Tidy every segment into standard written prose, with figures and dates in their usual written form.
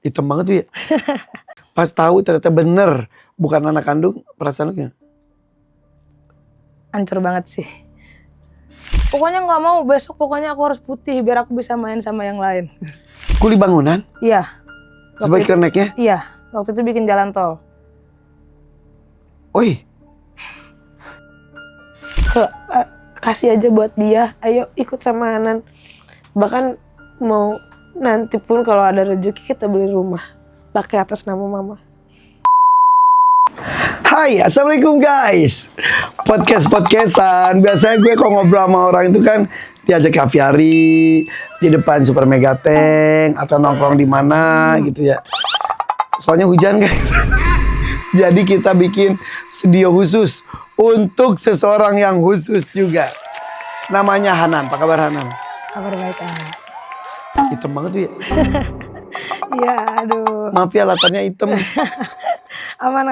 Hitam banget tuh ya. Pas tahu ternyata bener bukan anak kandung, perasaan lu gimana? Hancur banget sih. Pokoknya nggak mau besok, pokoknya aku harus putih biar aku bisa main sama yang lain. Kuli bangunan? Iya. Sebagai keneknya? Iya, waktu itu bikin jalan tol. Oi. Kasih aja buat dia, ayo ikut sama Hanan. Bahkan mau nanti pun kalau ada rezeki kita beli rumah pakai atas nama mama. Hai, assalamualaikum guys. Podcastan. Biasanya gue kalau ngobrol sama orang itu kan diajak ke aviari, di depan Super Mega Tank atau nongkrong di mana gitu ya. Soalnya hujan guys. Jadi kita bikin studio khusus untuk seseorang yang khusus juga. Namanya Hanan. Apa kabar Hanan? Kabar baik Hanan. Hitam banget tuh ya. Iya, aduh. Maaf ya latarnya hitam. Aman.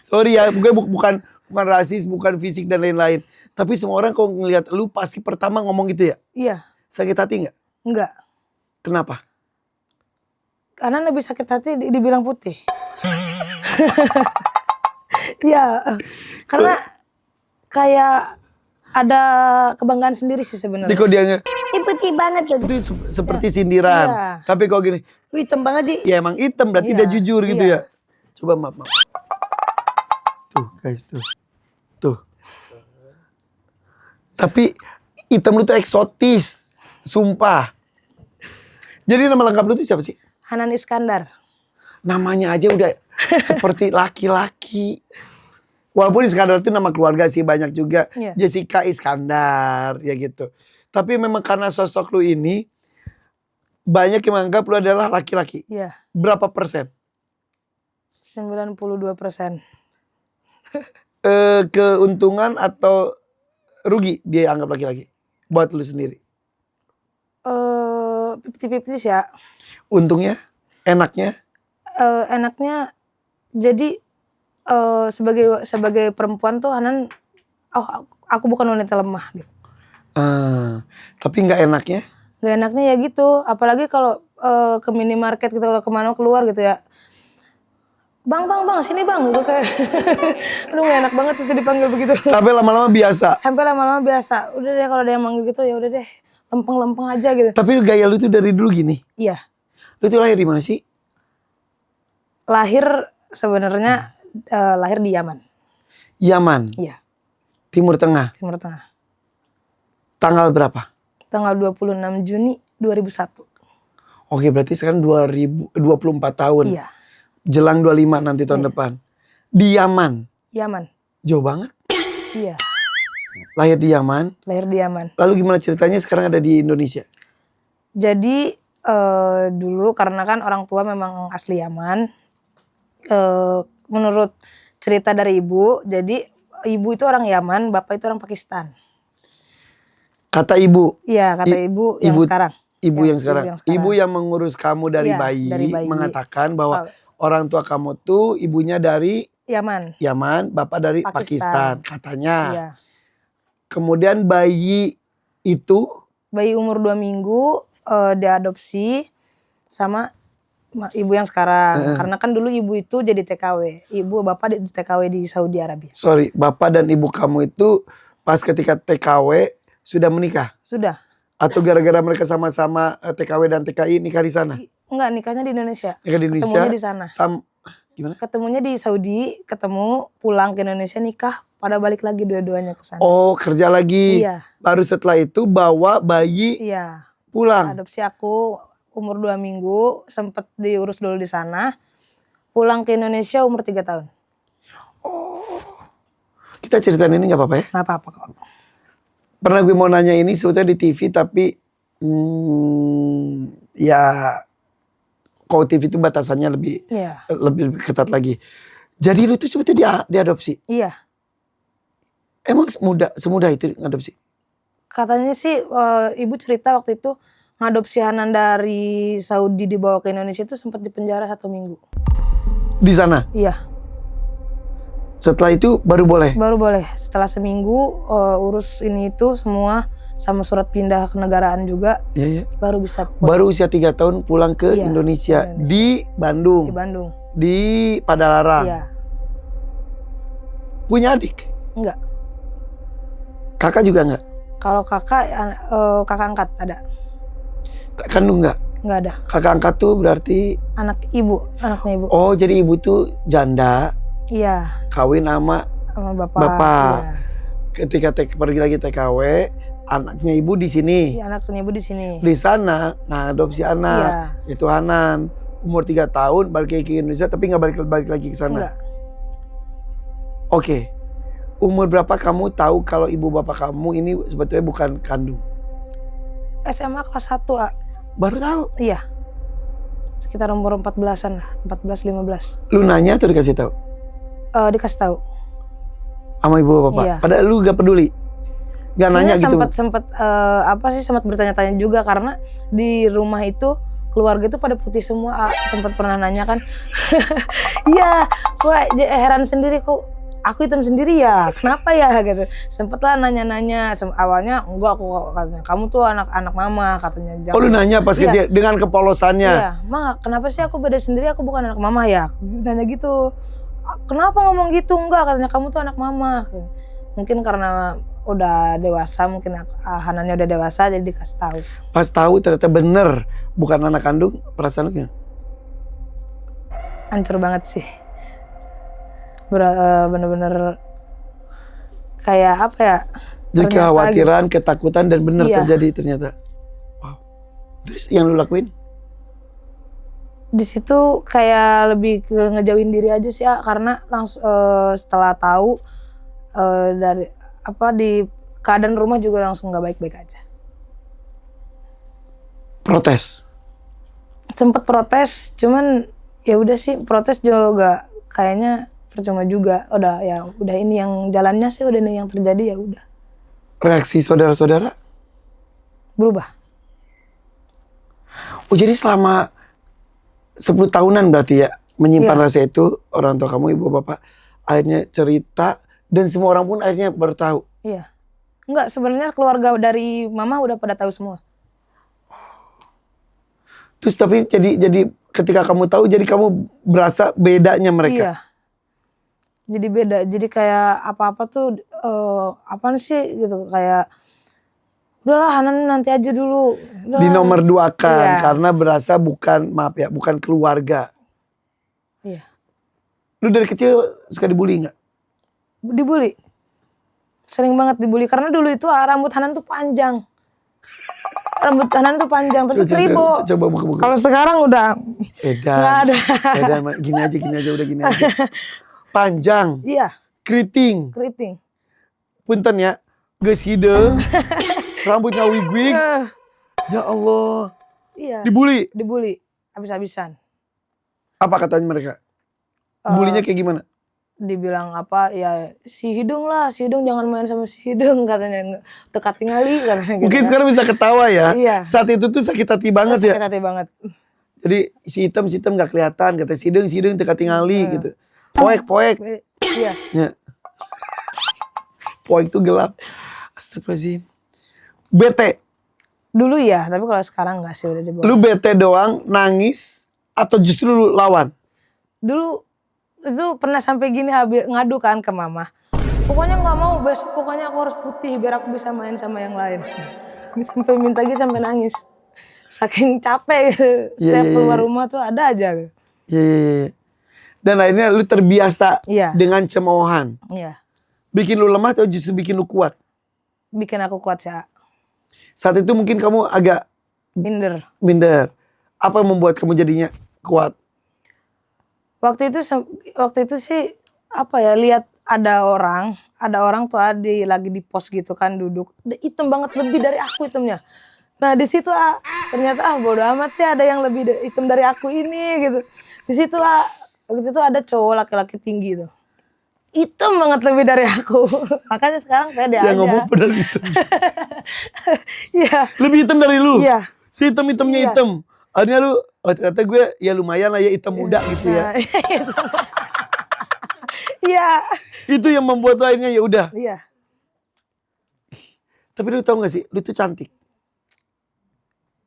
Sorry ya, gue bukan rasis, bukan fisik dan lain-lain. Tapi semua orang kalau ngelihat lu pasti pertama ngomong gitu ya? Iya. Sakit hati nggak? Enggak. Kenapa? Karena lebih sakit hati dibilang putih. Iya. Karena kayak ada kebanggaan sendiri sih sebenarnya. Jadi kalau dia Putih banget gitu. itu seperti sindiran. Iya. Tapi kalau gini, Lu hitam banget sih. ya emang hitam berarti Iya. dia jujur gitu Iya. ya. Coba maaf. Tuh guys tuh. Tapi hitam lu tuh eksotis, sumpah. Jadi nama lengkap lu tuh siapa sih? Hanan Iskandar. Namanya aja udah seperti laki-laki. Walaupun Iskandar itu nama keluarga sih banyak juga. Iya. Jessica Iskandar ya gitu. Tapi memang karena sosok lu ini banyak yang menganggap lu adalah laki-laki. Iya. Berapa persen? 92%. Keuntungan atau rugi dia anggap laki-laki buat lu sendiri? 50-50 ya. Untungnya? Enaknya? Enaknya jadi sebagai perempuan tuh Hanan, aku bukan wanita lemah gitu. Tapi nggak enaknya? Gak enaknya ya gitu, apalagi kalau ke minimarket gitu, kalau kemana keluar gitu ya. Bang, sini bang, gitu kayak, aduh gak enak banget itu dipanggil begitu. Sampai lama-lama biasa. Sampai lama-lama biasa, udah deh kalau ada yang manggil gitu ya udah deh, lempeng-lempeng aja gitu. Tapi gaya lu tuh dari dulu gini. Iya, Lu tuh lahir di mana sih? lahir sebenarnya lahir di Yaman. Yaman, Iya, Timur Tengah. Timur Tengah. Tanggal berapa? Tanggal 26 Juni 2001. Oke, berarti sekarang 2024 tahun. Iya, Jelang 25 nanti tahun depan. Di Yaman. Yaman. Jauh banget. Iya, Lahir di Yaman. lahir di Yaman. Lalu gimana ceritanya sekarang ada di Indonesia? Jadi dulu karena kan orang tua memang asli Yaman. Menurut cerita dari ibu, jadi ibu itu orang Yaman, bapak itu orang Pakistan. Kata ibu. Iya, kata ibu yang sekarang. Ibu yang sekarang. Ibu yang mengurus kamu dari, Iya, bayi, dari bayi. mengatakan bahwa orang tua kamu tuh ibunya dari Yaman. Yaman, bapak dari Pakistan. Katanya. Iya. Kemudian bayi itu Bayi umur 2 minggu diadopsi sama ibu yang sekarang. Karena kan dulu ibu itu jadi TKW. Ibu bapak di TKW di Saudi Arabia. sorry, bapak dan ibu kamu itu pas ketika TKW sudah menikah? Sudah. Atau gara-gara mereka sama-sama TKW dan TKI nikah di sana? Enggak, nikahnya di Indonesia. Nikah di Indonesia? Ketemunya di sana. Gimana? Ketemunya di Saudi, ketemu, pulang ke Indonesia, nikah, pada balik lagi dua-duanya ke sana. Oh, kerja lagi. Iya. Baru setelah itu bawa bayi Iya. pulang. Adopsi aku umur 2 minggu, sempet diurus dulu di sana. Pulang ke Indonesia umur 3 tahun. Kita ceritain ini gak apa-apa ya? Nggak apa-apa kok. Pernah gue mau nanya ini sebetulnya di TV tapi ya kalau TV itu batasannya lebih Iya. lebih ketat lagi. Jadi lu tuh sebetulnya diadopsi. Iya. Emang semudah itu ngadopsi? Katanya sih ibu cerita waktu itu ngadopsi Hanan dari Saudi dibawa ke Indonesia itu sempat dipenjara 1 minggu. Di sana? Iya. Setelah itu baru boleh? Baru boleh. Setelah seminggu urus ini itu semua sama surat pindah ke negaraan juga, Iya, iya. baru bisa Baru usia 3 tahun pulang ke Iya, Indonesia. Indonesia. Di Bandung. di Bandung. Di Padalarang. Iya, Punya adik? enggak. Kakak juga enggak? Kalau kakak angkat ada, Kak kandung enggak? enggak ada. Kakak angkat tuh berarti, Anaknya ibu. oh jadi ibu tuh janda, Iya, kawin sama sama bapak. Bapak. Iya. ketika pergi lagi TKW, anaknya ibu di sini. Iya, anaknya ibu di sini. Di sana ngadopsi anak, Iya. itu Hanan. Umur 3 tahun balik lagi ke Indonesia tapi nggak balik lagi ke sana. Enggak. Oke. Umur berapa kamu tahu kalau ibu bapak kamu ini sebetulnya bukan kandung? SMA kelas 1, A. Baru tahu. Iya. Sekitar umur 14-an lah, 14-15. Lu nanya atau dikasih tahu? Dikasih tahu. Sama ibu bapak. Iya. Padahal lu gak peduli. Gak nanya gitu. Sempat bertanya-tanya juga karena di rumah itu keluarga itu pada putih semua. Sempat pernah nanya kan. Iya, gua heran sendiri kok aku hitam sendiri ya. Kenapa ya gitu. Sempet lah nanya-nanya. Awalnya enggak, aku katanya kamu tuh anak mama katanya. Oh lu nanya pas Iya. kecil dengan kepolosannya. Iya, Ma, kenapa sih aku beda sendiri, aku bukan anak mama ya? Aku nanya gitu. Kenapa ngomong gitu? Enggak, katanya kamu tuh anak mama. Mungkin karena udah dewasa, mungkin Hanannya udah dewasa jadi dikasih tahu. Pas tahu ternyata bener bukan anak kandung, perasaan lu gimana? Hancur banget sih. Bener-bener kayak apa ya? Jadi ternyata kekhawatiran, ketakutan dan bener Iya. terjadi ternyata. Wow. Terus yang lu lakuin? Di situ kayak lebih ke ngejauhin diri aja sih ya, karena langsung setelah tahu dari di keadaan rumah juga langsung nggak baik-baik aja. Protes. Sempet protes, cuman ya udah sih, protes juga kayaknya percuma juga. Udah ini yang jalannya sih, udah ini yang terjadi, ya udah. Reaksi saudara-saudara? Berubah. Oh jadi selama 10 tahunan berarti ya menyimpan Iya. rasa itu, orang tua kamu, ibu bapak akhirnya cerita dan semua orang pun akhirnya baru tahu. Iya. Enggak, sebenarnya keluarga dari mama udah pada tahu semua. Terus tapi jadi ketika kamu tahu jadi kamu berasa bedanya mereka. Iya. Jadi beda. Jadi kayak apa-apa tuh apaan sih gitu, kayak udahlah Hanan nanti aja dulu. Udahlah. Di nomor 2-kan Iya. karena berasa bukan keluarga. Iya. Lu dari kecil suka dibully nggak? Dibully. Sering banget dibully karena dulu itu rambut Hanan tuh panjang. Rambut Hanan tuh panjang tapi keribo. Coba buka. Kalau sekarang udah Edan. nggak ada. Edan, gini aja udah gini aja. Panjang, Iya, keriting. keriting. Punten ya, geus hideung. Rambutnya wig-wig. Ya Allah. Iya. Dibully. Dibully habis-habisan. Apa katanya mereka? Bulinya kayak gimana? Dibilang apa ya, si hidung jangan main sama si hidung katanya, dekat tingali katanya gitu. Mungkin kan. sekarang bisa ketawa ya. Iya. Saat itu tuh sakit hati banget ya. Sakit hati banget. Jadi si hitam gak kelihatan, kata si hidung dekat tingali gitu. Poek. Iya. Ya. Poek tuh gelap. Astagfirullahaladzim. Bete. Dulu ya, tapi kalau sekarang enggak sih, udah dibawa. Lu bete doang, nangis, atau justru lu lawan? Dulu itu pernah sampai gini ngadu kan ke mama. Pokoknya nggak mau, besok pokoknya aku harus putih biar aku bisa main sama yang lain. Sampai minta gitu, sampai nangis. Saking capek setiap keluar rumah tuh ada aja. Iya. Dan akhirnya lu terbiasa Iya. dengan cemoohan. Iya. Bikin lu lemah atau justru bikin lu kuat? Bikin aku kuat sih. Saat itu mungkin kamu agak minder. Apa yang membuat kamu jadinya kuat? Waktu itu sih apa ya, lihat ada orang tuh lagi di pos gitu kan, duduk hitam banget, lebih dari aku hitamnya. Nah di situ ternyata bodo amat sih, ada yang lebih hitam dari aku ini gitu. Di situ waktu itu ada cowok laki-laki tinggi tuh, hitam banget lebih dari aku. Makanya sekarang pede aja. Yang ngomong padahal hitam. Iya. Lebih hitam dari lu? Iya. Si hitam-hitamnya Iya. hitam. Akhirnya lu, oh ternyata gue ya lumayan lah ya hitam muda gitu ya. Nah, iya. Itu yang membuat lu akhirnya ya udah. Iya. Tapi lu tau gak sih, lu tuh cantik.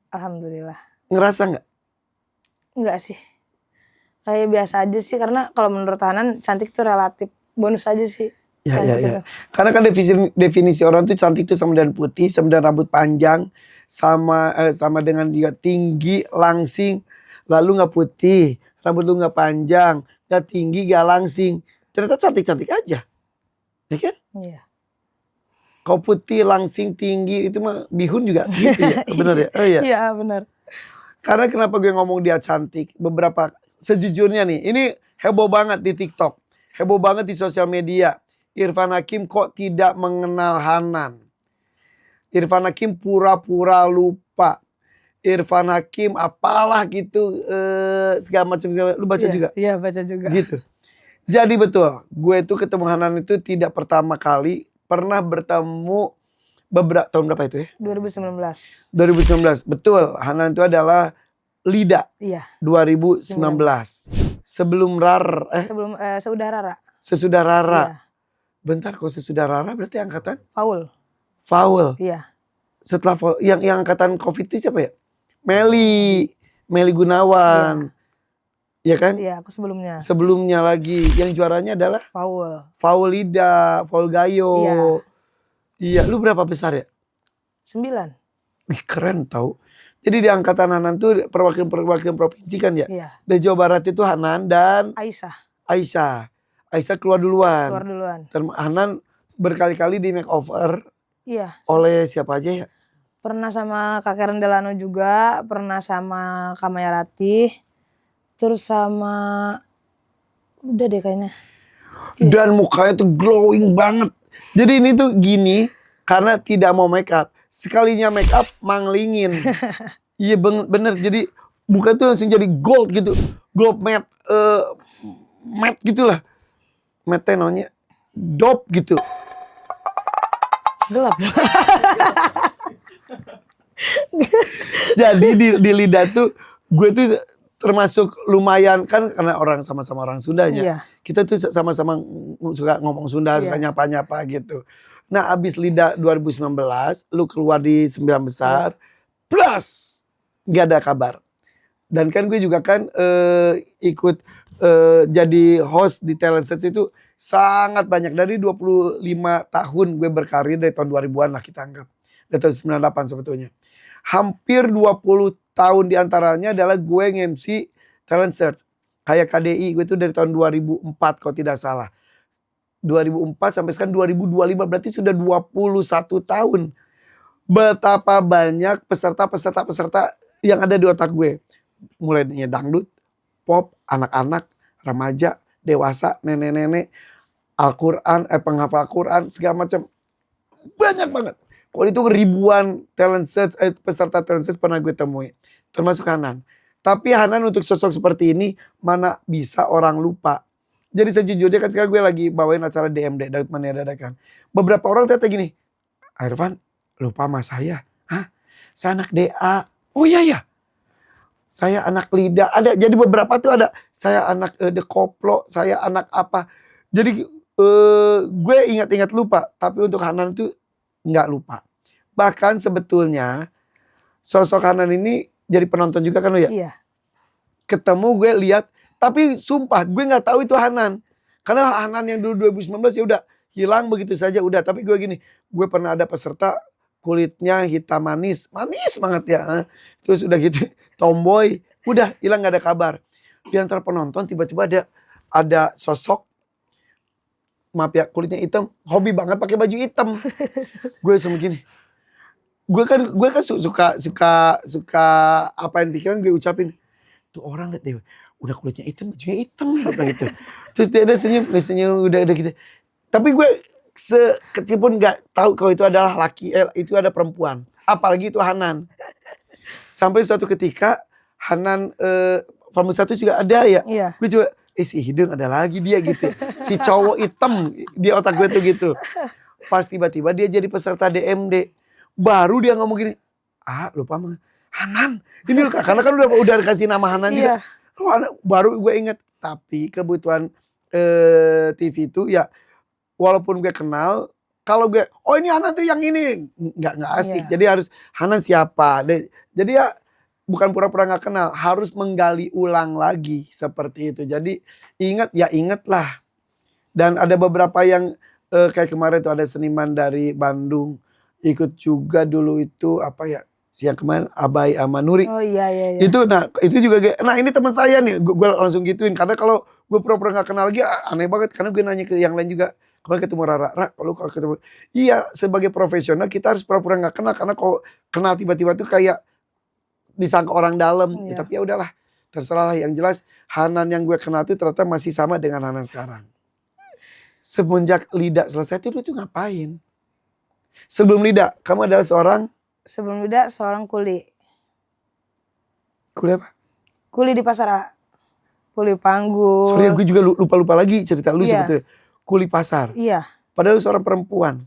Alhamdulillah. Ngerasa gak? Enggak sih. Kayak biasa aja sih, karena kalau menurut Hanan cantik tuh relatif. Bonus aja sih. Ya, cantik ya. itu. Karena kan definisi orang tuh cantik tuh sama dengan putih, sama dengan rambut panjang, sama dengan dia tinggi, langsing, lalu nggak putih, rambut lu nggak panjang, nggak tinggi, nggak langsing, ternyata cantik-cantik aja, ya kan? Iya. Kau putih, langsing, tinggi itu mah bihun juga gitu ya, benar ya? Oh iya. Iya benar. Karena kenapa gue ngomong dia cantik? Beberapa sejujurnya nih, ini heboh banget di TikTok, heboh banget di sosial media. Irfan Hakim kok tidak mengenal Hanan? Irfan Hakim pura-pura lupa. Irfan Hakim apalah gitu segala macam. Lu baca Iya, juga? Iya baca juga. Gitu. Jadi betul, gue tuh ketemu Hanan itu tidak pertama kali, pernah bertemu beberapa tahun berapa itu ya? 2019. 2019. Betul, Hanan itu adalah Lida Iya. 2019. Sebelum Sebelum sesudah Rara. sesudah Rara. Iya. Bentar, kalau sesudah Rara berarti angkatan Paul. Faul. Iya. Setelah Faul, yang angkatan Covid itu siapa ya? Meli Gunawan. Iya kan? Iya, aku sebelumnya. Sebelumnya lagi yang juaranya adalah Paul. Faul Lida, Faul Gayo. Iya. Iya, lu berapa besar ya? 9. Wih, keren tau. Jadi di angkatan Hanan tuh perwakilan provinsi kan ya? Iya. Dari Jawa Barat itu Hanan dan Aisyah Aisyah keluar duluan. Dan Hanan berkali-kali di makeover Iya. oleh siapa aja ya? Pernah sama Kak Karen Delano juga, pernah sama Kamaya Ratih, terus sama udah deh kayaknya. Dan mukanya tuh glowing banget. Jadi ini tuh gini karena tidak mau make up. Sekalinya make up manglingin. Iya bener. Jadi muka tuh langsung jadi gold gitu. Gold matte matte gitulah. Matte namanya dope gitu. Gelap. Jadi di lidah tuh gue tuh termasuk lumayan kan karena sama-sama orang Sundanya. Iya. Kita tuh sama-sama suka ngomong Sunda, suka nyapa-nyapa gitu. Nah, abis Lida 2019, lu keluar di 9 besar, plus gak ada kabar. Dan kan gue juga kan ikut jadi host di Talent Search itu sangat banyak. Dari 25 tahun gue berkarir dari tahun 2000-an lah kita anggap. Dari tahun 98 sebetulnya. Hampir 20 tahun diantaranya adalah gue nge-MC Talent Search. Kayak KDI gue itu dari tahun 2004 kalau tidak salah. 2004 sampai sekarang 2025 berarti sudah 21 tahun. Betapa banyak peserta yang ada di otak gue. Mulai dari dangdut, pop, anak-anak, remaja, dewasa, nenek-nenek, Al-Quran, penghafal Al-Quran, segala macam. Banyak banget. Kalau itu ribuan peserta talent search pernah gue temui. Termasuk Hanan. Tapi Hanan untuk sosok seperti ini mana bisa orang lupa. Jadi sejujurnya kan sekarang gue lagi bawain acara DMD, Daud Mania Dadakan. Beberapa orang ternyata gini, Irfan lupa sama saya. Hah? Saya anak DA. Oh iya ya. Saya anak Lida. Ada. Jadi beberapa tuh ada. Saya anak The Koplo. Saya anak apa. Jadi gue ingat-ingat lupa. Tapi untuk Hanan itu nggak lupa. Bahkan sebetulnya sosok Hanan ini jadi penonton juga kan lo ya? Iya. Ketemu gue lihat. Tapi sumpah gue nggak tahu itu Hanan. Karena Hanan yang dulu 2019 ya udah hilang begitu saja udah. Tapi gue gini, gue pernah ada peserta kulitnya hitam manis banget ya. Terus udah gitu tomboy, udah hilang nggak ada kabar. Di antara penonton tiba-tiba ada sosok, maaf ya kulitnya hitam, hobi banget pakai baju hitam. Gue sama gini. Gue kan suka apa yang pikiran gue ucapin. Tuh orang liat deh, udah kulitnya hitam, bajunya hitam gitu. Terus dia ada senyum udah gitu. Tapi gue sekecil pun nggak tahu kalau itu adalah laki, itu ada perempuan. Apalagi itu Hanan. Sampai suatu ketika Hanan Formu 1 juga ada ya. Iya. Gue juga si hidung ada lagi dia gitu. Si cowok hitam di otak gue tuh gitu. Pas tiba-tiba dia jadi peserta DMD. Baru dia ngomong gini, lupa mah Hanan. Ini loh, karena kan udah kasih nama Hanan juga. Baru gue inget. Tapi kebutuhan TV itu ya walaupun gue kenal kalau gue, oh ini Hanan tuh yang ini, nggak asik. Iya. Jadi harus Hanan siapa? Jadi ya bukan pura-pura nggak kenal, harus menggali ulang lagi seperti itu. Jadi ingatlah. Dan ada beberapa yang kayak kemarin tuh ada seniman dari Bandung ikut juga dulu itu apa ya? Siang kemarin Abai sama Nuri. Oh iya. Itu juga nah ini teman saya nih, gue langsung gituin karena kalau gue pura-pura nggak kenal lagi aneh banget karena gue nanya ke yang lain juga. Kemarin ketemu Rara, kalau ketemu, iya sebagai profesional kita harus pura-pura nggak kenal karena kalau kenal tiba-tiba tuh kayak disangka orang dalam. Ya, Iya. tapi ya udahlah, terserah lah. Yang jelas Hanan yang gue kenal itu ternyata masih sama dengan Hanan sekarang. Semenjak Lida selesai tuh lu tuh ngapain? Sebelum Lida, kamu adalah Sebelum Lida seorang kuli kuliah apa? Kuli di pasar A. Kuli panggul. Sorry gue juga lupa lagi cerita lu Iya. sebetulnya. Kuli pasar. Iya. Padahal lu seorang perempuan.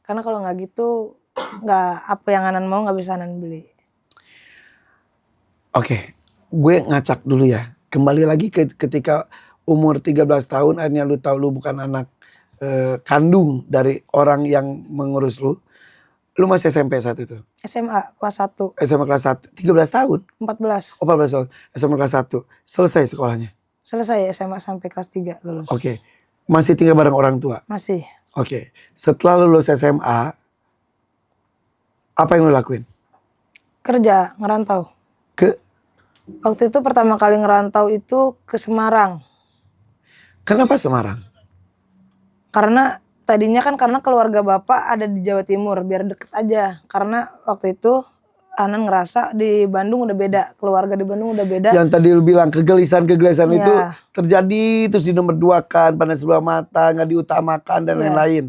Karena kalau nggak gitu, nggak apa yang Hanan mau nggak bisa Hanan beli. Oke, gue ngacak dulu ya. Kembali lagi ketika umur 13 tahun akhirnya lu tahu lu bukan anak kandung dari orang yang mengurus lu. Lu masih SMP saat itu? SMA kelas 1. SMA kelas 1, 13 tahun? 14. Oh 14 tahun, SMA kelas 1. Selesai sekolahnya? Selesai SMA sampai kelas 3 lulus. Oke. Masih tinggal bareng orang tua? Masih. Oke. Setelah lulus SMA, apa yang lu lakuin? Kerja, ngerantau. Waktu itu pertama kali ngerantau itu ke Semarang. Kenapa Semarang? Karena tadinya kan karena keluarga bapak ada di Jawa Timur, biar deket aja. Karena waktu itu Hanan ngerasa di Bandung udah beda, keluarga di Bandung udah beda. Yang tadi lu bilang kegelisahan Iya. itu terjadi terus di nomor 2-kan, pandang sebelah mata, nggak diutamakan dan Iya. lain-lain.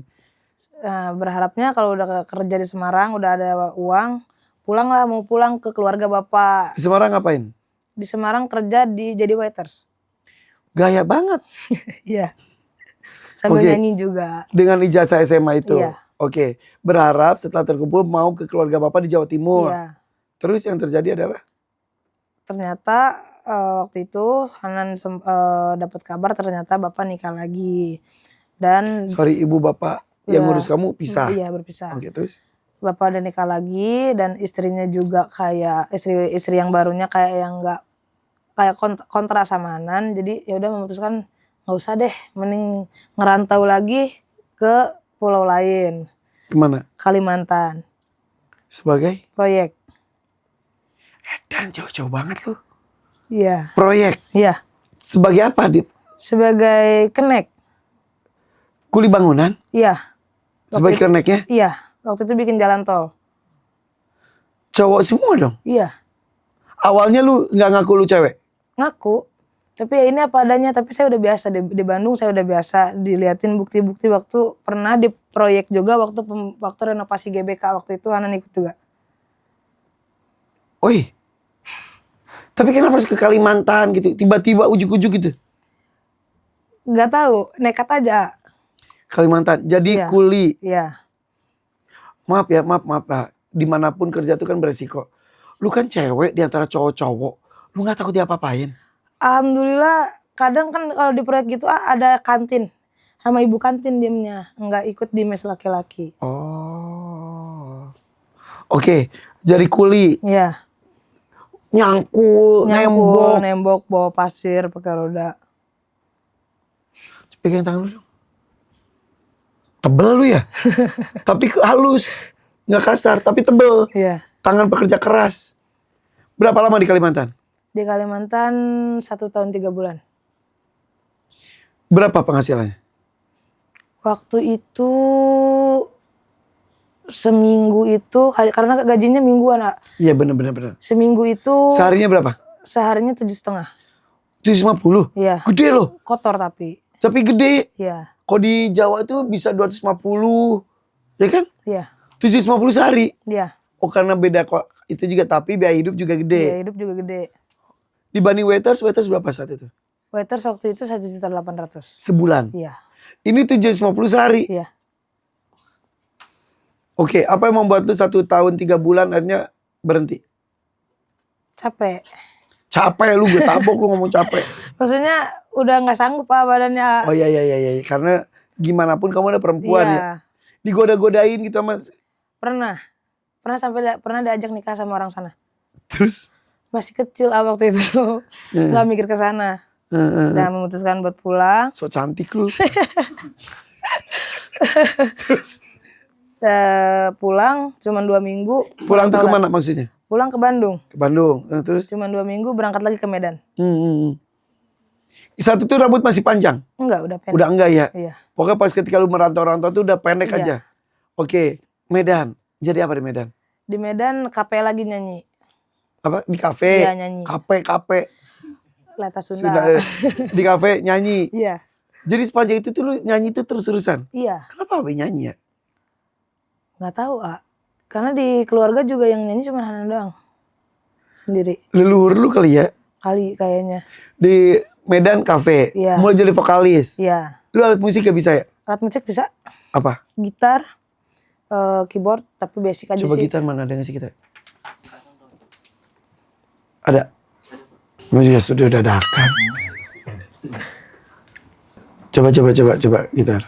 Nah, berharapnya kalau udah kerja di Semarang, udah ada uang, mau pulang ke keluarga bapak. Di Semarang ngapain? Di Semarang kerja jadi waiters. Gaya banget. Iya. Sambil Oke. nyanyi juga. Dengan ijazah SMA itu. Iya. Oke. Berharap setelah terkumpul mau ke keluarga bapak di Jawa Timur. Iya. Terus yang terjadi adalah? Ternyata waktu itu Hanan dapat kabar ternyata bapak nikah lagi. Dan Sorry ibu bapak yang Iya. ngurus kamu pisah. Iya, berpisah. Oke, terus? Bapak udah nikah lagi dan istrinya juga kayak istri yang barunya kayak yang nggak kayak kontra sama Hanan. Jadi ya udah memutuskan nggak usah deh, mending ngerantau lagi ke pulau lain, Kemana? Kalimantan, Sebagai? proyek. Dan jauh-jauh banget lu. Iya. Proyek. Iya. Sebagai apa, Dit? Sebagai kenek. Kuli bangunan? Iya. Sebagai keneknya? Iya. Waktu itu bikin jalan tol. Cowok semua dong? Iya. Awalnya lu nggak ngaku lu cewek? Ngaku. Tapi ya ini apa adanya. Tapi saya udah biasa di Bandung, saya udah biasa diliatin bukti-bukti. Waktu pernah di proyek juga waktu renovasi GBK waktu itu Hanan ikut juga. Oi. Tapi kenapa harus ke Kalimantan gitu? Tiba-tiba ujuk-ujuk gitu? Nggak tahu, nekat aja. Kalimantan. Jadi Iya. kuli. Iya. Maaf ya. Dimanapun kerja itu kan beresiko. Lu kan cewek di antara cowok-cowok. Lu gak takut diapa-apain? Alhamdulillah kadang kan kalau di proyek gitu ada kantin. Sama ibu kantin diemnya. Nggak ikut di mes laki-laki. Oh. Oke. Jadi kuli. Iya. Nyangkul. Nembok, bawa pasir pakai roda. Pegang tangan lu dong. Tebel lu ya? Tapi halus. Nggak kasar, tapi tebel. Iya. Tangan pekerja keras. Berapa lama di Kalimantan? Di Kalimantan 1 tahun 3 bulan. Berapa penghasilannya? Waktu itu seminggu itu karena gajinya mingguan, Kak. Iya bener. Seminggu itu Seharinya berapa? seharinya 7,5. 750? Iya. Gede loh. Kotor tapi. Tapi gede. Iya. Kalau di Jawa itu bisa 250. Ya kan? Iya. 750 sehari. Iya. Oh karena beda kok. Itu juga tapi biaya hidup juga Biaya gede. hidup juga gede. Dibanding waiters berapa saat itu? Waiters waktu itu 1.800.000. Sebulan. Iya. Ini 750 sehari. Iya. Oke, apa yang membuat lu 1 tahun 3 bulan akhirnya berhenti? Capek. Capek lu, gue tabok lu ngomong capek. Maksudnya udah nggak sanggup Pak badannya. Oh iya. Karena gimana pun kamu ada perempuan Iya. ya. Digoda-godain gitu sama Pernah pernah diajak nikah sama orang sana. terus. Masih kecil waktu itu, nggak mikir ke sana. Dan memutuskan buat pulang. So cantik lu. Pulang cuma 2 minggu. Pulang tuh kemana maksudnya? Pulang ke Bandung. Ke Bandung. Terus? Cuma 2 minggu berangkat lagi ke Medan. Saat itu rambut masih panjang? Enggak, udah pendek. Udah enggak ya? Iya. Pokoknya pas ketika lu merantau-rantau tuh udah pendek Iya. aja. Oke, Medan. Jadi apa di Medan? Di Medan KP lagi nyanyi. Apa? Di kafe? Iya, nyanyi. Kafe. Leta Sunda. Sudah di kafe nyanyi. Iya. Jadi sepanjang itu tuh lu nyanyi tuh terus-terusan. Iya. Kenapa Abi nyanyi ya? Nggak tahu, karena di keluarga juga yang nyanyi cuma Hanan doang. Sendiri. Leluhur lu kali ya? Kali kayaknya. Di Medan kafe. Iya. Mulai jadi vokalis. Iya. Lu alat musik gak bisa ya? Alat musik bisa. Apa? Gitar, keyboard, tapi basic aja Coba sih. gitar mana ada nggak sih kita? Ada. Lu juga sudah dadakan. Coba gitar.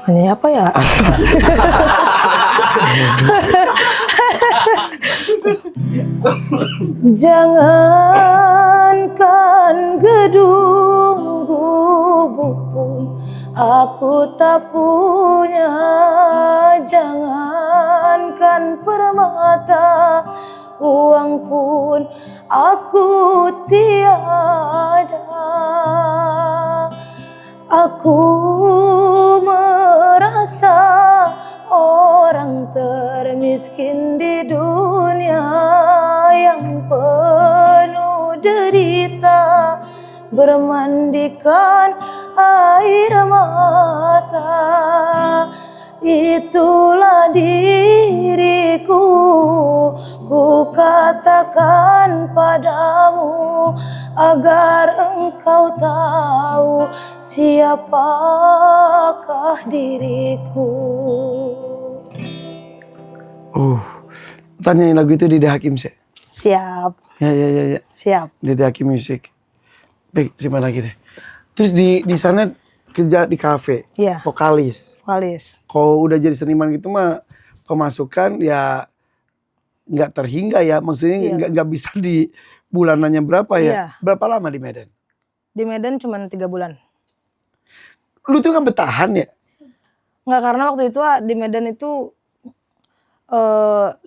Nyanyi apa ya? Jangankan gedung gubuk pun aku tak punya. Jangankan permata, uang pun aku tiada. Aku merasa orang termiskin di dunia yang penuh derita, bermandikan air mata. Itulah diriku, ku katakan padamu agar engkau tahu siapakah diriku. Tanyain lagu itu di The Hakim sih. Siap. Ya. Siap. Di The Hakim Music. Baik, simpan lagi deh. Terus di sana kerja di kafe. Iya. Vokalis. Kalau udah jadi seniman gitu mah pemasukan ya nggak terhingga ya. Maksudnya nggak bisa di bulanannya berapa ya. Iya. Berapa lama di Medan? Di Medan cuma 3 bulan. Lu tuh kan bertahan ya? Enggak, karena waktu itu di Medan itu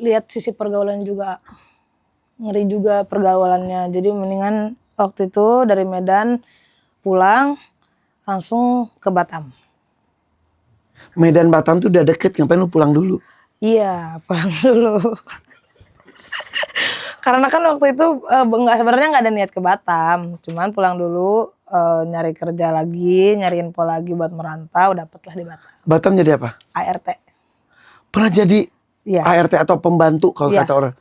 lihat sisi pergaulan juga. Ngeri juga pergaulannya. Jadi mendingan waktu itu dari Medan pulang langsung ke Batam. Medan Batam tuh udah deket, ngapain lu pulang dulu? Iya, pulang dulu. Karena kan waktu itu sebenarnya nggak ada niat ke Batam, cuman pulang dulu nyari kerja lagi, nyari info lagi buat merantau, dapatlah di Batam. Batam jadi apa? ART. Pernah jadi Iya. ART atau pembantu kalau Iya. kata orang.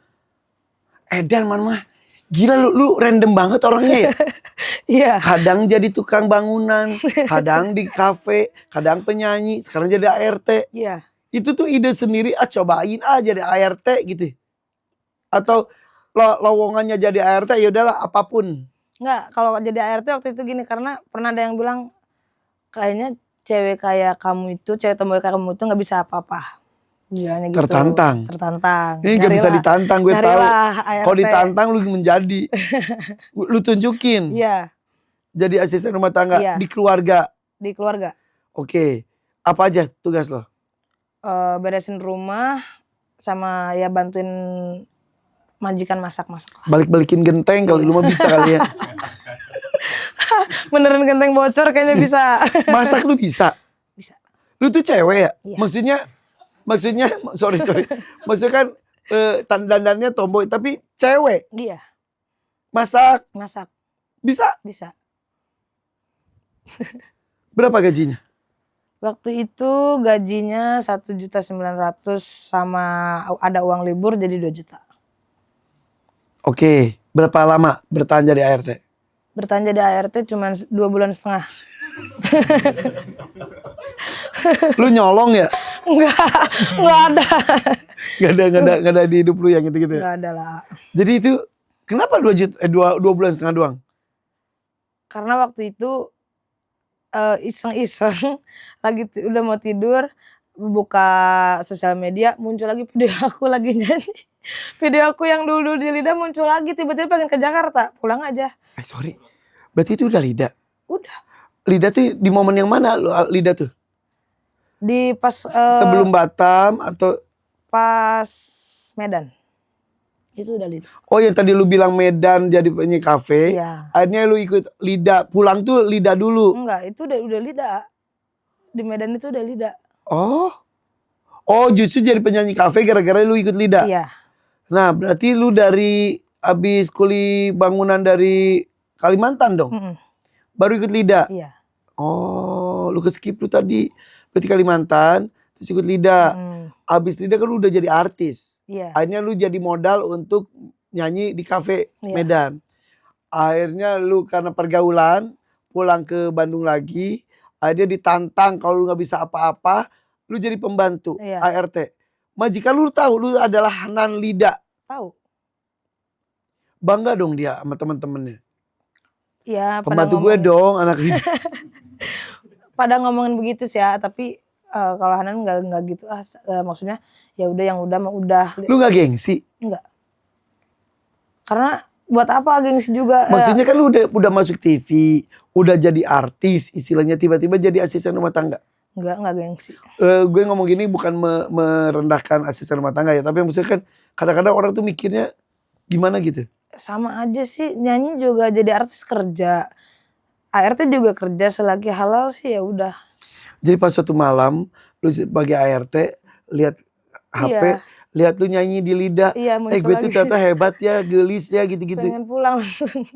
Edan mah. Gila lu random banget orangnya ya. Iya. Kadang jadi tukang bangunan, kadang di kafe, kadang penyanyi, sekarang jadi ART. Iya. Itu tuh ide sendiri, cobain aja jadi ART gitu. Atau lowongannya jadi ART ya udahlah apapun. Enggak, kalau jadi ART waktu itu gini, karena pernah ada yang bilang kayaknya cewek kayak kamu itu, cewek tomboy kayak kamu itu nggak bisa apa-apa. Bilangnya gitu. Tertantang. Nyarilah- Ini gak bisa ditantang, gue tahu. nyarilah ART. Kalau ditantang lu menjadi. Lu tunjukin. Iya, Jadi asisten rumah tangga Iya. di keluarga. di keluarga. Oke. Apa aja tugas lo? Beresin rumah sama ya bantuin majikan masak-masak lah. Balik-balikin genteng kali lu mah bisa kali ya. Beneran genteng bocor kayaknya bisa. Masak lu bisa? Bisa. Lu tuh cewek ya? Iya. Maksudnya sorry. Maksudnya kan dandannya tomboy tapi cewek. Iya, Masak masak bisa? bisa. Berapa gajinya? Waktu itu gajinya 1.900.000 sama ada uang libur jadi 2 juta. Oke. Berapa lama bertahan jadi ART? Bertahan jadi ART cuma 2,5 bulan. Lu nyolong ya? Enggak ada. Gak ada di hidup lu yang gitu-gitu ya? Enggak ada lah. Jadi itu kenapa 2,5 bulan doang? Karena waktu itu iseng-iseng lagi udah mau tidur, buka sosial media, muncul lagi video aku lagi nyanyi. Video aku yang dulu di Lida muncul lagi, tiba-tiba pengen ke Jakarta, pulang aja. Sorry, berarti itu udah Lida? Udah. Lida tuh di momen yang mana Lida tuh? Di pas Sebelum Batam atau? pas Medan. Itu udah Lida. Oh yang tadi lu bilang Medan jadi penyanyi kafe. Iya. Akhirnya lu ikut Lida, pulang tuh Lida dulu. Enggak, itu udah Lida. Di Medan itu udah Lida. Oh justru jadi penyanyi kafe gara-gara lu ikut Lida. Iya. Nah berarti lu dari abis kuli bangunan dari Kalimantan dong? Baru ikut Lida? Iya. Oh lu ke-skip lu tadi. Berarti Kalimantan terus ikut Lida. Abis Lida kan lu udah jadi artis. Iya. Akhirnya lu jadi modal untuk nyanyi di kafe Medan. Akhirnya lu karena pergaulan pulang ke Bandung lagi. Akhirnya ditantang kalau lu gak bisa apa-apa. Lu jadi pembantu ART. Majikan lu tahu lu adalah Hanan Lida. Tahu. Bangga dong dia sama temen-temennya. Iya. Pembantu gue dong anak Lida. Pada ngomongin begitu sih ya, tapi kalau Hanan nggak gitu. Maksudnya ya udah yang udah mah udah. Lu gak gengsi? Enggak. Karena buat apa gengsi juga? Maksudnya kan lu udah masuk TV, udah jadi artis, istilahnya tiba-tiba jadi asisten rumah tangga. Enggak gengsi. Gue ngomong gini bukan merendahkan asisten rumah tangga ya, tapi maksudnya kan kadang-kadang orang tuh mikirnya gimana gitu. Sama aja sih, nyanyi juga jadi artis kerja. ART juga kerja, selagi halal sih ya udah. Jadi pas suatu malam lu sebagai ART lihat HP, lihat lu nyanyi di Lida. Gue tuh ternyata hebat ya, gelis ya gitu-gitu. Pengen pulang langsung.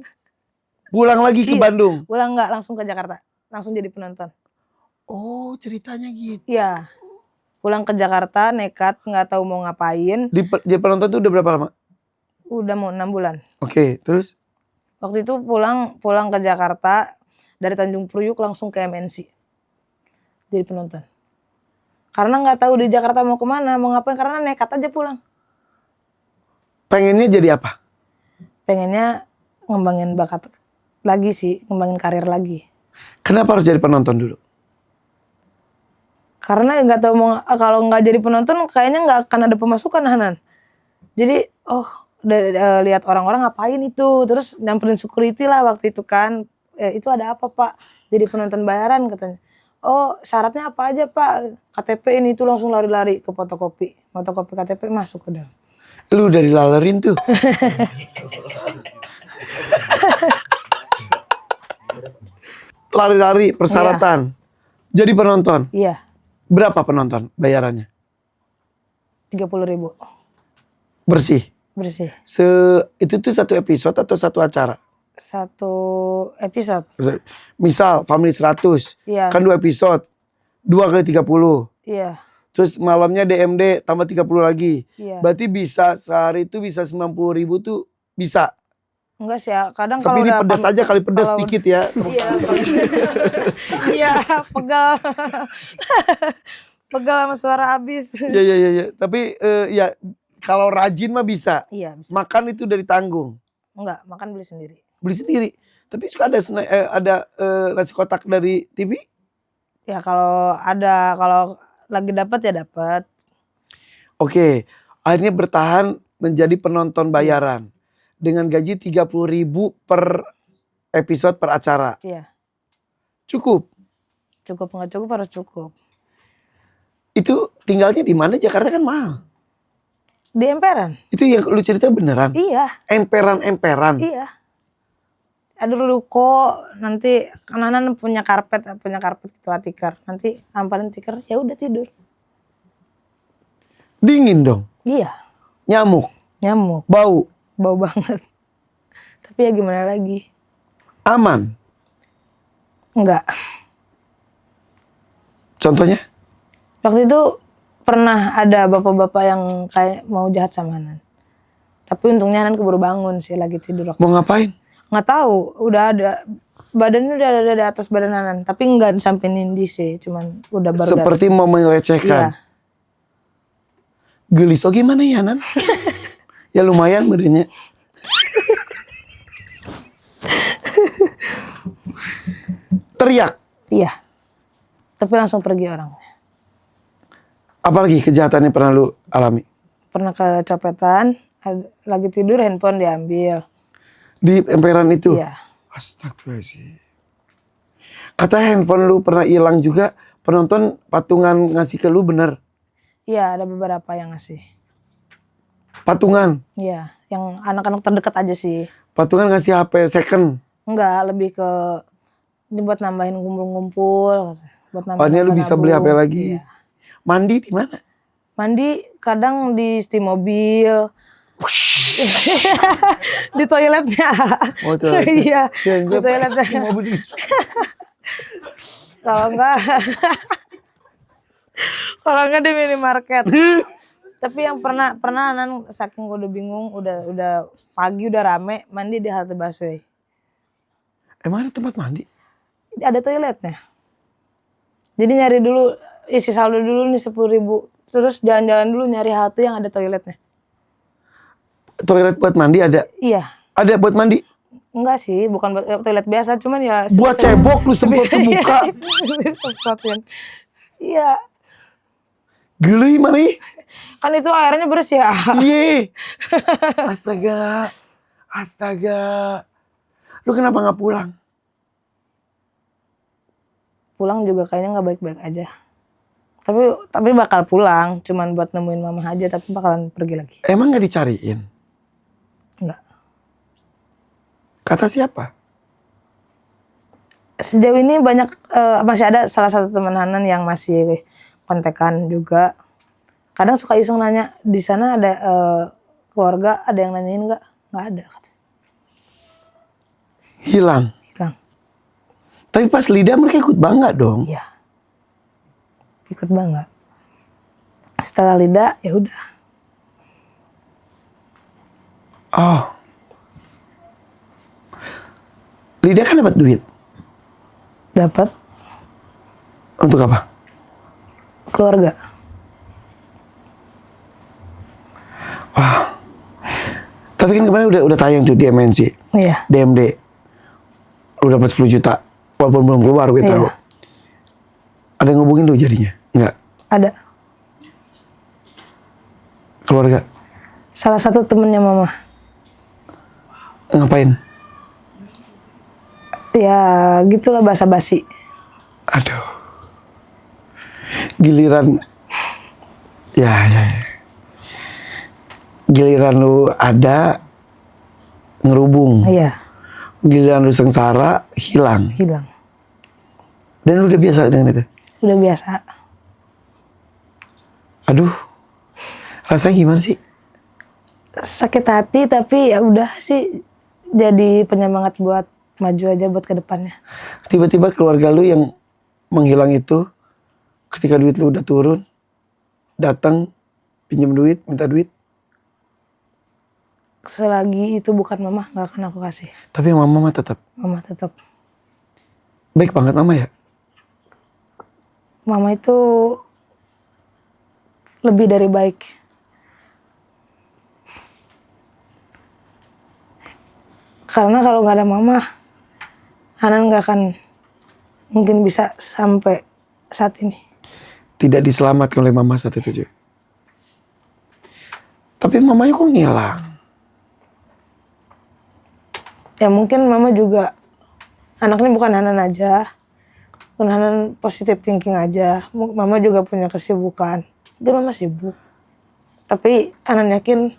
Pulang lagi ke Bandung? Pulang enggak, langsung ke Jakarta. Langsung jadi penonton. Oh ceritanya gitu. Iya. Pulang ke Jakarta nekat nggak tahu mau ngapain. Jadi penonton tuh udah berapa lama? Udah mau 6 bulan. Oke, terus? Waktu itu pulang ke Jakarta dari Tanjung Priuk langsung ke MNC. Jadi penonton. Karena nggak tahu di Jakarta mau kemana, mau ngapain, karena nekat aja pulang. Pengennya jadi apa? Pengennya ngembangin bakat lagi sih, ngembangin karir lagi. Kenapa harus jadi penonton dulu? Karena nggak tahu mau, kalau nggak jadi penonton kayaknya nggak akan ada pemasukan Hanan. Jadi lihat orang-orang ngapain itu, terus nyamperin security lah waktu itu kan. Itu ada apa Pak? Jadi penonton bayaran katanya. Oh syaratnya apa aja Pak? KTP ini, itu langsung lari-lari ke fotokopi KTP masuk ke dalam. Lu udah dilalerin tuh. Lari-lari persyaratan. Jadi penonton. Iya. Berapa penonton bayarannya? 30.000. Bersih. Itu tuh satu episode atau satu acara? Satu episode. Misal Family 100. Iya. Kan 2 episode. 2 kali 30. Iya. Terus malamnya DMD tambah 30 lagi. Iya. Berarti bisa sehari itu bisa 90.000 tuh bisa. Enggak sih ya, kadang kalau ini udah pedas aja kali, pedas sedikit ya. Iya. Iya, pegal. Pegal sama suara habis. Iya. Tapi ya kalau rajin mah bisa. Iya, bisa. Makan itu dari tanggung. Enggak, makan beli sendiri. Beli sendiri. Tapi suka ada nasi kotak dari TV? Ya kalau lagi dapat ya dapat. Oke, akhirnya bertahan menjadi penonton bayaran dengan gaji 30.000 per episode per acara. Iya. Cukup? Cukup nggak cukup harus cukup. Itu tinggalnya di mana? Jakarta kan mahal. Di emperan. Itu yang lu cerita beneran? Iya. Emperan. Iya. Ada ruko, nanti kanan punya karpet gitu tikar. Nanti amparin tikar, ya udah tidur. Dingin dong. Iya. Nyamuk. Bau Banget. Tapi ya gimana lagi? Aman? Enggak. Contohnya? Waktu itu pernah ada bapak-bapak yang kayak mau jahat sama Hanan. Tapi untungnya Hanan keburu bangun sih, lagi tidur. Mau ngapain? Nggak tahu, udah ada badannya udah ada di atas badan Hanan, tapi nggak sampai Nindi sih, cuman udah baru Seperti mau Iya. melecehkan. Gelis, oh gimana ya Nan? Ya lumayan badannya. Teriak. Iya. Tapi langsung pergi orangnya. Apalagi kejahatan yang pernah lu alami? Pernah kecopetan, lagi tidur handphone diambil. Di emperan itu? Iya. Astagfirullahaladzim. Kata handphone lu pernah hilang juga, penonton patungan ngasih ke lu bener? Iya, ada beberapa yang ngasih. Patungan? Iya, yang anak-anak terdekat aja sih. Patungan ngasih HP second? Enggak, lebih ke ini buat nambahin ngumpul-ngumpul. Buat Oh ini lu bisa beli HP lagi? Iya. Mandi di mana? Mandi kadang di setim mobil. Di toiletnya. Oh, toilet. Iya, Ya, di toiletnya. mobil. Kalau enggak kalau enggak di minimarket. Tapi yang pernah Anan saking udah bingung, udah pagi udah rame, mandi di halte busway. Emang ada tempat mandi? Ada toiletnya. Jadi nyari dulu, isi saldo dulu nih 10.000. Terus jalan-jalan dulu nyari halte yang ada toiletnya. Toilet buat mandi ada? Iya. Ada buat mandi? Enggak sih, bukan toilet biasa, cuman ya Buat cebok lu sempat kebuka. sempatin. Iya, Gila mana ih? kan itu airnya bersih ya. Iye. Astaga. Astaga. Lu kenapa gak pulang? Pulang juga kayaknya nggak baik-baik aja. Tapi bakal pulang, cuman buat nemuin mama aja, tapi bakalan pergi lagi. Emang gak dicariin? Enggak. Kata siapa? Sejauh ini banyak masih ada salah satu teman Hanan yang masih kontekan juga. Kadang suka iseng nanya, di sana ada keluarga, ada yang nanyain nggak? Nggak ada. Hilang. Hilang. Tapi pas lidah mereka ikut bangga dong. Iya. Ikut bangga. Setelah lidah ya udah. Oh. Lidah kan dapat duit. Dapat Untuk apa? keluarga. Wah. Tapi kan kemarin udah tayang tuh di MNC. Iya. DMD. Lu dapat 10 juta. Walaupun belum keluar gue tahu. Iya. Ada yang ngubungin lu jadinya? Enggak. Ada. Keluarga. Salah satu temennya mama. Ngapain? Ya gitulah basa-basi. Aduh. Giliran. Ya. Giliran lu ada. Ngerubung. Iya. Giliran lu sengsara. Hilang. Hilang. Dan lu udah biasa dengan itu? Udah biasa. Aduh. Rasanya gimana sih? Sakit hati tapi ya udah sih jadi penyemangat buat maju aja buat kedepannya. Tiba-tiba keluarga lu yang menghilang itu, ketika duit lu udah turun, datang pinjam duit, minta duit. Selagi itu bukan mama nggak akan aku kasih. Tapi mama tetap Mama tetap. baik banget mama ya. Mama itu lebih dari baik. Karena kalau nggak ada mama, Hanan nggak akan mungkin bisa sampai saat ini. Tidak diselamatkan oleh mama saat itu juga. Tapi mamanya kok ngilang? Ya mungkin mama juga anaknya bukan Hanan aja, bukan Hanan positive thinking aja. Mama juga punya kesibukan. Mungkin mama sibuk. Tapi Hanan yakin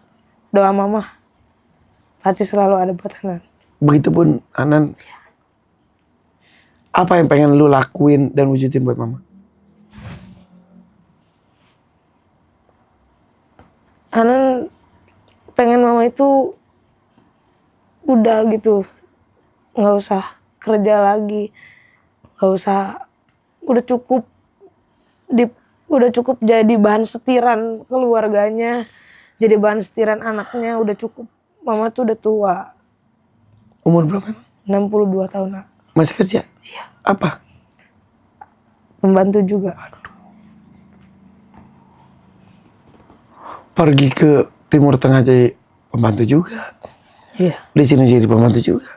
doa mama pasti selalu ada buat Hanan. Begitupun Hanan. Apa yang pengen lu lakuin dan wujudin buat mama? Hanan pengen mama itu udah gitu, nggak usah kerja lagi, nggak usah, udah cukup jadi bahan setiran keluarganya, jadi bahan setiran anaknya, udah cukup. Mama tuh udah tua, Umur berapa emang? 62 tahun, Nak. Masih kerja? Iya. Apa? Pembantu juga. Pergi ke Timur Tengah jadi pembantu juga. Iya. Di sini jadi pembantu juga.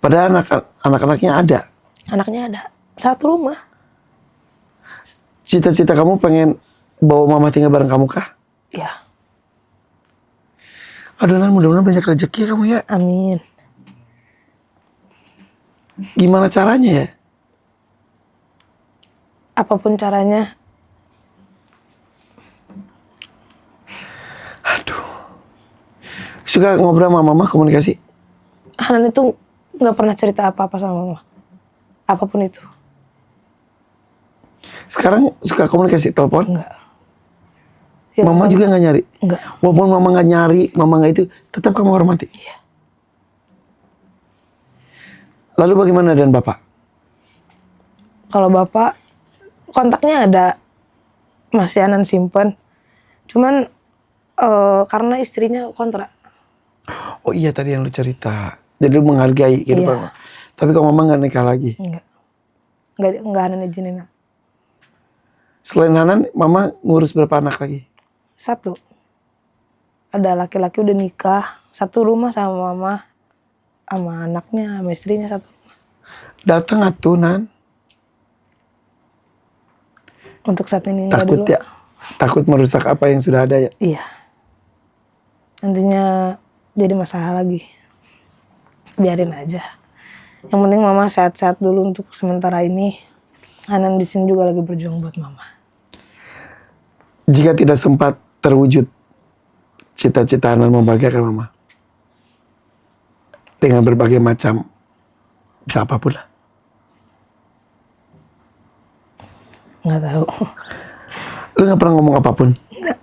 Padahal anak-anaknya ada. Anaknya ada. Satu rumah. Cita-cita kamu pengen bawa mama tinggal bareng kamu kah? Iya. Aduh Nan, mudah-mudahan banyak rezeki ya kamu ya. Amin. Gimana caranya ya? Apapun caranya. Aduh. Suka ngobrol sama mama, komunikasi? Hanan itu nggak pernah cerita apa-apa sama mama. Apapun itu. Sekarang suka komunikasi, telepon? Enggak. Ya, Mama juga nggak nyari? Enggak. Walaupun mama nggak nyari, mama nggak itu, tetap kamu hormati? Iya. Lalu bagaimana dengan bapak? Kalau bapak kontaknya ada, masih Hanan simpen. Cuman karena istrinya kontrak. Oh iya tadi yang lu cerita. Jadi lu menghargai kehidupan. Iya. Tapi kalau mama nggak nikah lagi. Enggak Hanan izinin. Selain Hanan, mama ngurus berapa anak lagi? 1. Ada laki-laki udah nikah, 1 rumah sama mama, sama anaknya, sama istrinya 1 rumah. Datang atuh Nan. Untuk saat ini enggak Takut dulu. ya? Takut merusak apa yang sudah ada ya? Iya. Nantinya jadi masalah lagi. Biarin aja. Yang penting mama sehat-sehat dulu untuk sementara ini. Hanan di sini juga lagi berjuang buat mama. Jika tidak sempat terwujud cita-cita Hanan membahagiakan mama dengan berbagai macam, bisa apapun lah. Nggak tahu. Lu nggak pernah ngomong apapun? Nggak.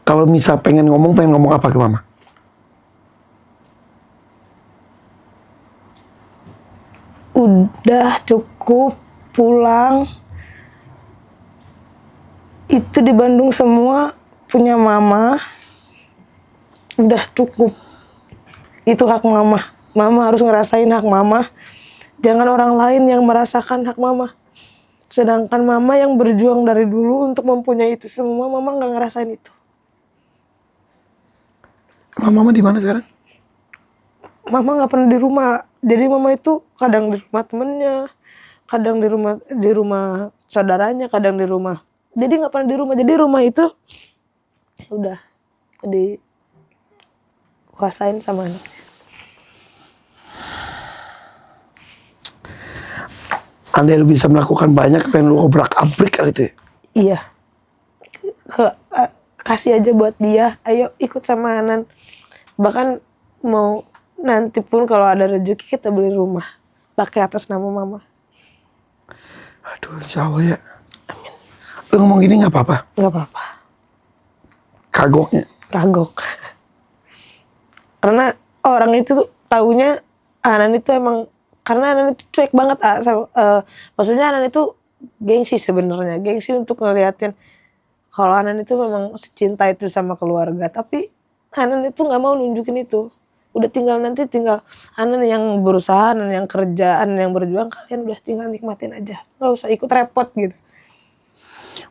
Kalau misal pengen ngomong apa ke mama? Udah cukup pulang. Itu di Bandung semua punya mama. Udah cukup. Itu hak mama. Mama harus ngerasain hak mama. Jangan orang lain yang merasakan hak mama. Sedangkan mama yang berjuang dari dulu untuk mempunyai itu semua, mama nggak ngerasain itu. Mama di mana sekarang? Mama nggak pernah di rumah. Jadi mama itu kadang di rumah temennya, kadang di rumah saudaranya, kadang di rumah. Jadi nggak pernah di rumah. Jadi rumah itu udah dikuasain sama anak. Andai lu bisa melakukan banyak, pengen lu obrak-abrik kali itu ya? Iya. Kasih aja buat dia. Ayo ikut sama Hanan. Bahkan mau nanti pun kalau ada rezeki kita beli rumah. Pakai atas nama mama. Aduh, insya Allah ya. Amin. Lu ngomong gini nggak apa-apa? Nggak apa-apa. Kagoknya? Kagok. Karena orang itu tuh taunya Hanan itu emang, karena Hanan itu cuek banget. Maksudnya Hanan itu gengsi sebenarnya. Gengsi untuk ngeliatin kalau Hanan itu memang secinta itu sama keluarga. Tapi Hanan itu nggak mau nunjukin itu. Udah tinggal Hanan yang berusaha, Hanan yang kerja, Hanan yang berjuang. Kalian udah tinggal nikmatin aja. Nggak usah ikut repot gitu.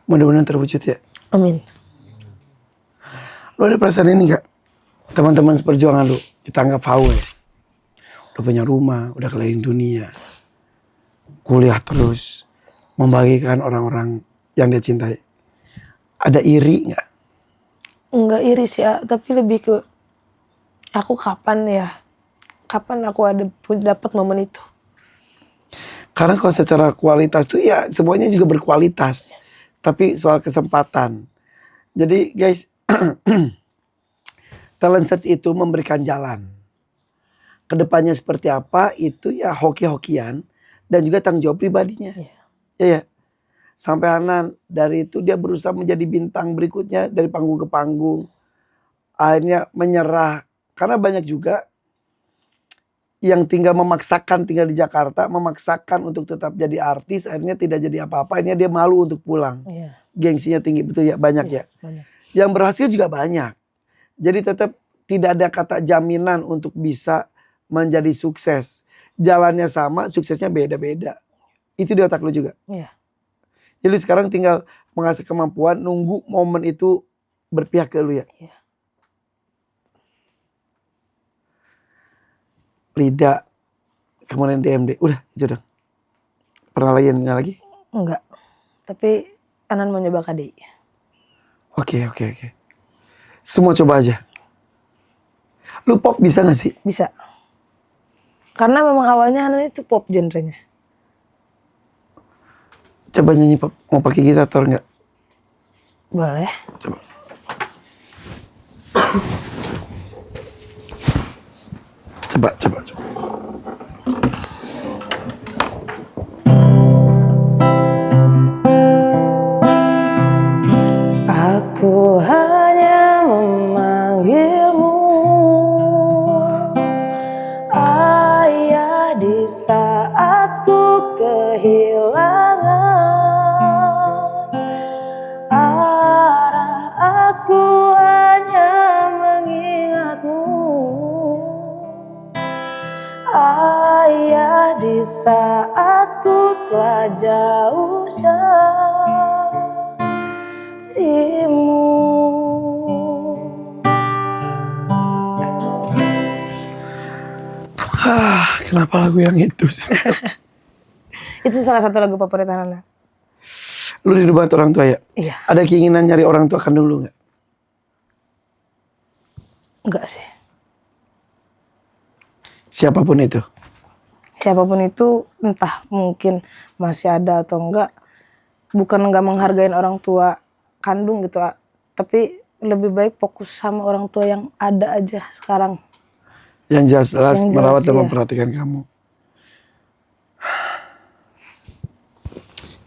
Mudah-mudahan terwujud ya. Amin. Lu ada perasaan ini gak? Teman-teman seperjuangan lu ditangkap haul ya. Udah punya rumah, udah keliling dunia. Kuliah terus. Membagikan orang-orang yang dia cintai. Ada iri gak? Enggak iri sih, tapi lebih ke aku kapan aku dapat momen itu. Karena kalau secara kualitas tuh ya semuanya juga berkualitas. Tapi soal kesempatan. Jadi guys, talent search itu memberikan jalan. Kedepannya seperti apa itu ya hoki-hokian dan juga tanggung jawab pribadinya. Ya. Sampai Hanan dari itu dia berusaha menjadi bintang berikutnya dari panggung ke panggung. Akhirnya menyerah. Karena banyak juga yang tinggal memaksakan tinggal di Jakarta, memaksakan untuk tetap jadi artis, akhirnya tidak jadi apa-apa, akhirnya dia malu untuk pulang. Gengsinya tinggi, betul ya, banyak ya. Banyak. Yang berhasil juga banyak. Jadi tetap tidak ada kata jaminan untuk bisa menjadi sukses. Jalannya sama, suksesnya beda-beda. Itu di otak lu juga. Iya. Jadi lu sekarang tinggal mengasah kemampuan, nunggu momen itu berpihak ke lu ya. Iya. Lida, kemudian DMD, udah itu dong. Pernah lagi? Enggak. Tapi Anan mau nyoba KDI. Oke. Semua coba aja. Lu pop bisa gak sih? Bisa. Karena memang awalnya Anan itu pop genrenya. Coba nyanyi pop. Mau pakai gitar atau enggak? Boleh. Coba. Coba. Aku hanya memanggilmu Ayah di saat ku kehilangan arah. Aku hanya mengingatmu Ayah di saat ku telah jauh darimu. Kenapa lagu yang itu sih? Itu salah satu lagu favorit Anan. Lu rindu banget orang tua ya? Iya. Ada keinginan nyari orang tua kandung lu gak? Enggak sih. Siapapun itu. Siapapun itu, entah mungkin masih ada atau enggak. Bukan enggak menghargain orang tua kandung gitu, tapi lebih baik fokus sama orang tua yang ada aja sekarang. Yang jelas Yang merawat jelas, dan iya. memperhatikan kamu.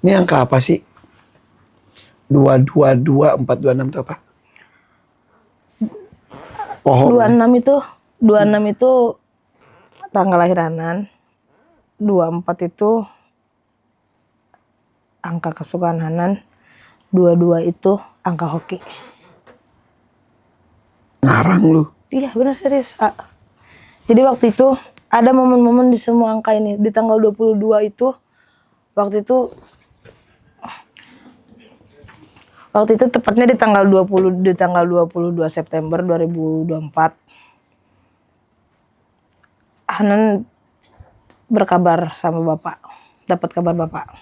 Ini angka apa sih? 222 426 itu apa? Pohon. 26 itu tanggal lahir Anan. 24 itu angka kesukaan Hanan. 22 itu angka hoki. Ngarang lu. Iya benar serius. Jadi waktu itu ada momen-momen di semua angka ini. Di tanggal 22 itu waktu itu tepatnya di tanggal 22 September 2024 Hanan berkabar sama bapak. Dapat kabar bapak.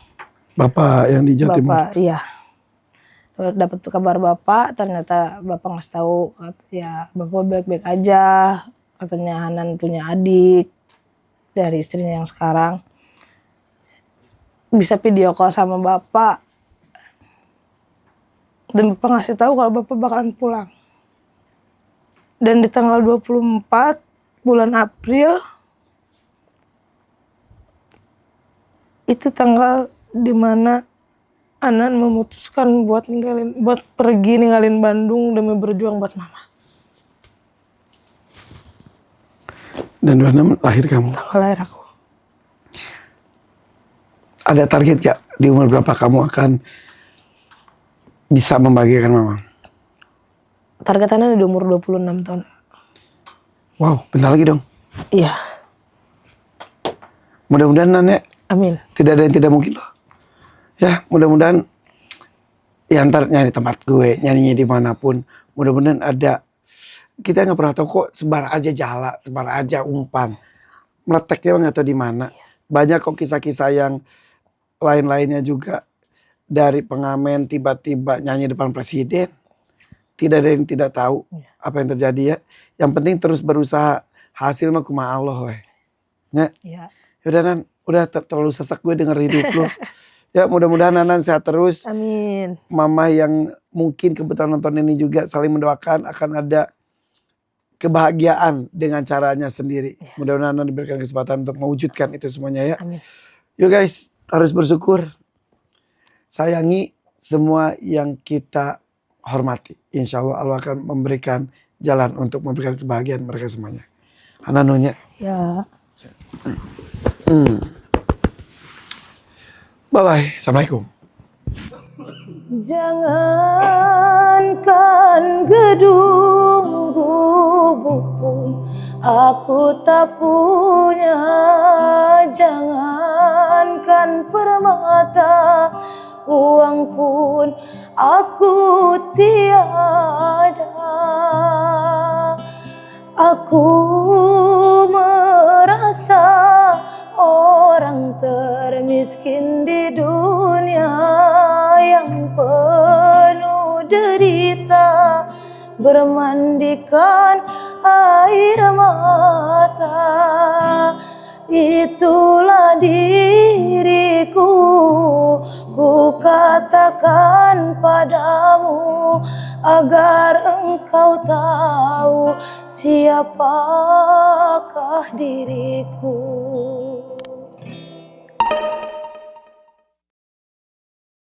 Bapak yang di Jawa Timur. Bapak, iya. Dapat kabar bapak, ternyata bapak ngasih tahu ya bapak baik-baik aja. Katanya Hanan punya adik dari istrinya yang sekarang. Bisa video call sama bapak. Dan bapak ngasih tahu kalau bapak bakalan pulang. Dan di tanggal 24 bulan April itu tanggal dimana Anan memutuskan buat pergi ninggalin Bandung demi berjuang buat mama. Dan 26 lahir kamu. Tanggal lahir aku. Ada target gak di umur berapa kamu akan bisa membahagiakan mama? Target Anan di umur 26 tahun. Wow, bentar lagi dong. Iya. Mudah-mudahan Nan ya, Amin. tidak ada yang tidak mungkin loh. Ya mudah-mudahan ya ntar nyanyi tempat gue, nyanyinya dimanapun. Mudah-mudahan ada. Kita nggak pernah tahu kok, sebar aja jala, sebar aja umpan. Meleteknya nggak tahu di mana. Banyak kok kisah-kisah yang lain-lainnya juga. Dari pengamen tiba-tiba nyanyi depan presiden. Tidak ada yang tidak tahu apa yang terjadi ya. Yang penting terus berusaha. Hasil mah kumaha Allah weh. Ya. Iya. Yaudah Nan, udah terlalu sesak gue denger hidup lu. Ya mudah-mudahan Nanan sehat terus. Amin. Mama yang mungkin kebetulan nonton ini juga saling mendoakan akan ada kebahagiaan dengan caranya sendiri. Ya. Mudah-mudahan Nanan diberikan kesempatan untuk mewujudkan itu semuanya ya. Amin. Yuk guys, harus bersyukur. Sayangi semua yang kita hormati. Insya Allah Allah akan memberikan jalan untuk memberikan kebahagiaan mereka semuanya. Ananunya. Ya. Bye-bye. Assalamualaikum. Jangankan gedung lubuk pun aku tak punya. Jangankan permata, uang pun aku tiada. Aku merasa orang termiskin di dunia yang penuh derita, bermandikan air mata. Itulah diriku, ku katakan padamu agar engkau tahu siapakah diriku.